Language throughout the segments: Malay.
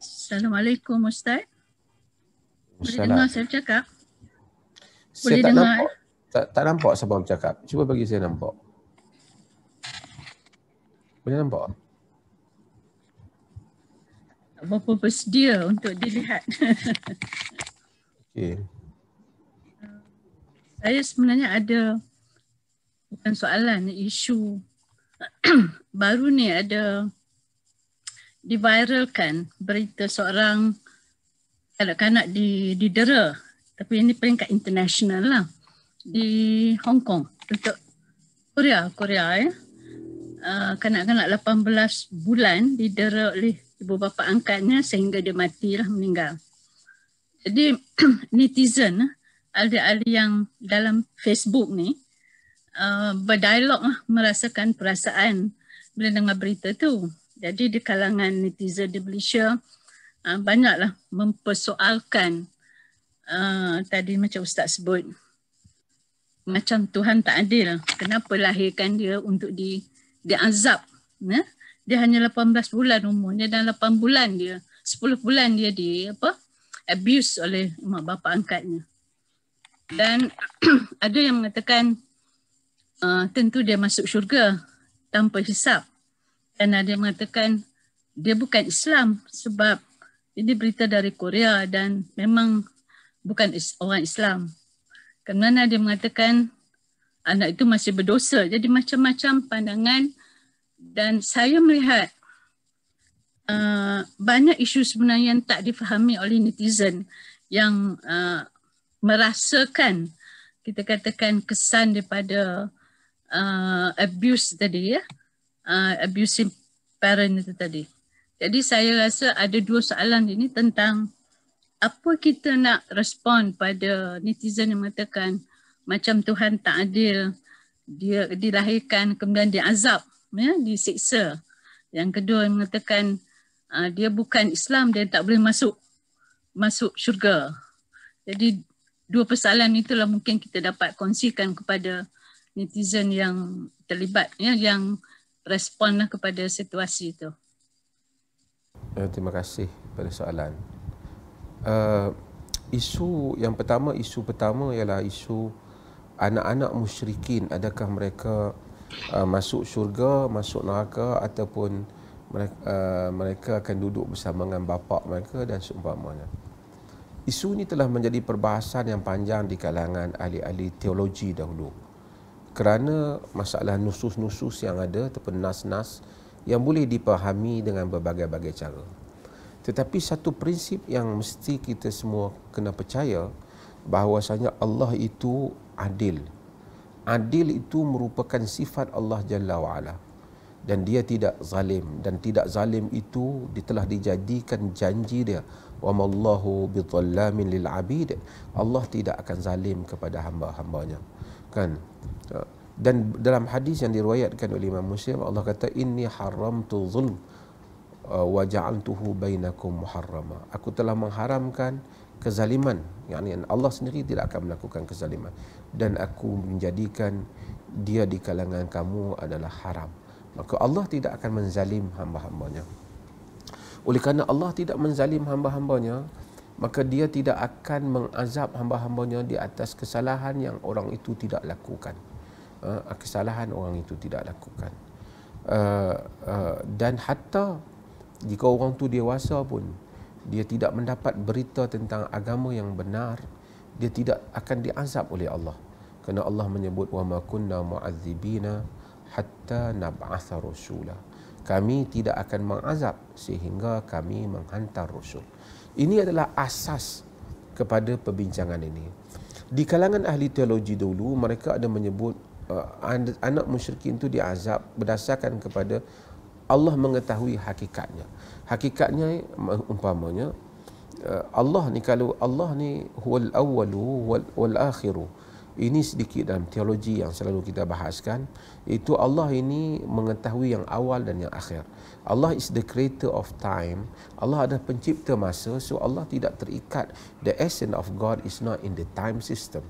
Assalamualaikum Ustaz. Boleh Salam. dengar saya bercakap? Saya Boleh tak dengar? nampak. Tak nampak siapa bercakap. Cuba bagi saya nampak. Boleh nampak? Tak berapa bersedia untuk dilihat. Okey. Saya sebenarnya ada, bukan soalan, isu baru ni ada diviralkan berita seorang kanak-kanak didera, tapi ini peringkat international lah, di Hong Kong untuk Korea ya. Kanak-kanak 18 bulan didera oleh ibu bapa angkatnya sehingga dia mati lah, meninggal. Jadi netizen, ahli-ahli yang dalam Facebook ni berdialog lah, merasakan perasaan bila dengar berita tu. Jadi di kalangan netizen di Malaysia banyaklah mempersoalkan tadi macam Ustaz sebut, macam Tuhan tak adil. Kenapa lahirkan dia untuk diazab? Dia hanya 18 bulan umurnya dan 8 bulan dia, 10 bulan dia abuse oleh mak bapa angkatnya. Dan ada yang mengatakan tentu dia masuk syurga tanpa hisap. Dan ada yang mengatakan dia bukan Islam sebab ini berita dari Korea dan memang bukan orang Islam. Kerana dia mengatakan anak itu masih berdosa. Jadi macam-macam pandangan, dan saya melihat banyak isu sebenarnya yang tak difahami oleh netizen yang merasakan, kita katakan, kesan daripada abuse tadi ya, abusive parent itu tadi. Jadi saya rasa ada dua soalan ini tentang apa kita nak respon pada netizen yang mengatakan macam Tuhan tak adil, dia dilahirkan kemudian diazab, ya, disiksa. Yang kedua yang mengatakan dia bukan Islam, dia tak boleh masuk syurga. Jadi dua persoalan itulah mungkin kita dapat kongsikan kepada netizen yang terlibat, ya, yang responlah kepada situasi itu. Terima kasih pada soalan. Isu pertama ialah isu anak-anak musyrikin. Adakah mereka masuk syurga, masuk neraka, ataupun mereka akan duduk bersama dengan bapa mereka dan seumpamanya. Isu ini telah menjadi perbahasan yang panjang di kalangan ahli-ahli teologi dahulu, kerana masalah nusus-nusus yang ada ataupun nas-nas yang boleh dipahami dengan berbagai-bagai cara. Tetapi satu prinsip yang mesti kita semua kena percaya, bahawasanya Allah itu adil. Adil itu merupakan sifat Allah Jalla wa'ala, dan dia tidak zalim. Dan tidak zalim itu telah dijadikan janji dia, wa mallahu bidhallamin lil abid. Allah tidak akan zalim kepada hamba-hambanya, kan? Dan dalam hadis yang diriwayatkan oleh Imam Muslim, Allah kata, inni haramtu zulm wa ja'altuhu bainakum muharrama. Aku telah mengharamkan kezaliman, yakni Allah sendiri tidak akan melakukan kezaliman, dan aku menjadikan dia di kalangan kamu adalah haram. Maka Allah tidak akan menzalim hamba-hambanya. Oleh kerana Allah tidak menzalim hamba-hambanya, maka dia tidak akan mengazab hamba-hambanya di atas kesalahan yang orang itu tidak lakukan. Kesalahan orang itu tidak lakukan. Dan hatta jika orang tu dewasa pun, dia tidak mendapat berita tentang agama yang benar, dia tidak akan diazab oleh Allah. Kerana Allah menyebut, wa ma kunna mu'adzibina hatta nab'atha rasula. Kami tidak akan mengazab sehingga kami menghantar rasul. Ini adalah asas kepada perbincangan ini. Di kalangan ahli teologi dulu, mereka ada menyebut anak musyrikin itu diazab berdasarkan kepada Allah mengetahui hakikatnya. Hakikatnya umpamanya Allah ni, kalau Allah ni huwal awwalu wal akhiru, ini sedikit dalam teologi yang selalu kita bahaskan, itu Allah ini mengetahui yang awal dan yang akhir. Allah is the creator of time. Allah adalah pencipta masa, so Allah tidak terikat. The essence of God is not in the time system.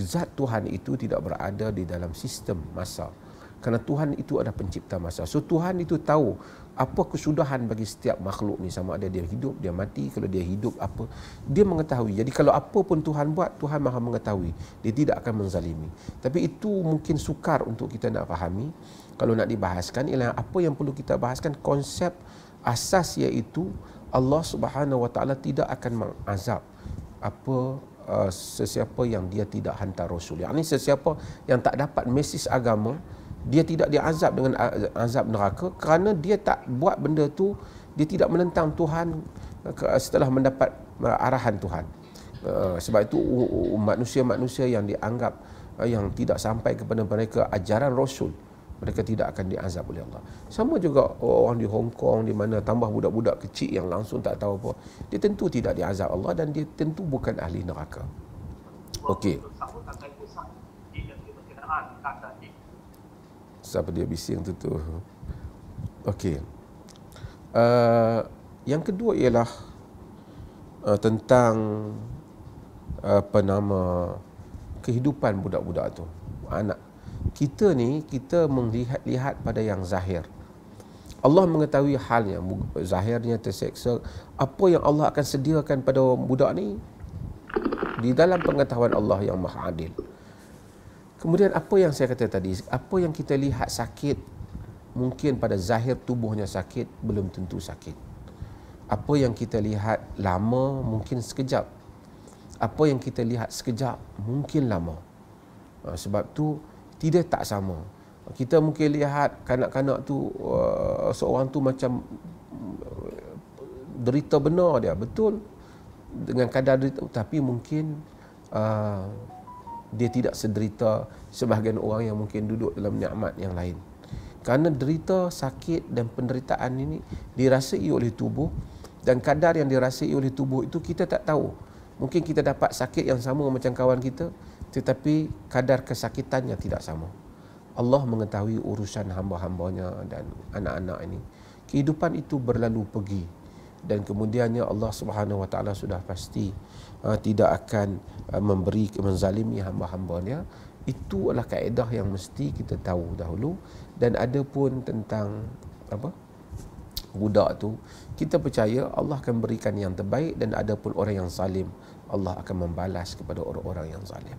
Zat Tuhan itu tidak berada di dalam sistem masa, kerana Tuhan itu adalah pencipta masa. So Tuhan itu tahu apa kesudahan bagi setiap makhluk ni, sama ada dia hidup, dia mati, kalau dia hidup apa, dia mengetahui. Jadi kalau apa pun Tuhan buat, Tuhan Maha mengetahui. Dia tidak akan menzalimi. Tapi itu mungkin sukar untuk kita nak fahami. Kalau nak dibahaskan, ialah apa yang perlu kita bahaskan, konsep asas, iaitu Allah Subhanahu Wa Taala tidak akan mengazab sesiapa yang dia tidak hantar rasul. Yang ini sesiapa yang tak dapat mesej agama, dia tidak diazab dengan azab neraka kerana dia tak buat benda tu, dia tidak menentang Tuhan setelah mendapat arahan Tuhan. Sebab itu manusia-manusia yang dianggap yang tidak sampai kepada mereka ajaran rasul, mereka tidak akan diazab oleh Allah. Sama juga orang di Hong Kong, di mana tambah budak-budak kecil yang langsung tak tahu apa, dia tentu tidak diazab Allah dan dia tentu bukan ahli neraka. Okey. Siapa dia bising tu? Okey. Yang kedua ialah tentang kehidupan budak-budak tu. Anak kita ni, kita melihat pada yang zahir. Allah mengetahui halnya, zahirnya terseksa. Apa yang Allah akan sediakan pada budak ni di dalam pengetahuan Allah yang Maha Adil. Kemudian apa yang saya kata tadi, apa yang kita lihat sakit, mungkin pada zahir tubuhnya sakit, belum tentu sakit. Apa yang kita lihat lama, mungkin sekejap. Apa yang kita lihat sekejap, mungkin lama. Sebab tu tidak tak sama. Kita mungkin lihat kanak-kanak tu, seorang tu macam derita benar dia, betul, dengan kadar derita, tapi mungkin dia tidak sederita sebahagian orang yang mungkin duduk dalam nikmat yang lain. Kerana derita, sakit dan penderitaan ini dirasai oleh tubuh, dan kadar yang dirasai oleh tubuh itu kita tak tahu. Mungkin kita dapat sakit yang sama macam kawan kita, tetapi kadar kesakitannya tidak sama. Allah mengetahui urusan hamba-hambanya dan anak-anak ini. Kehidupan itu berlalu pergi, dan kemudiannya Allah Subhanahu Wa Taala sudah pasti tidak akan menzalimi hamba-hambanya. Itu adalah kaedah yang mesti kita tahu dahulu. Dan ada pun tentang budak tu, kita percaya Allah akan berikan yang terbaik, dan ada pun orang yang zalim, Allah akan membalas kepada orang-orang yang zalim.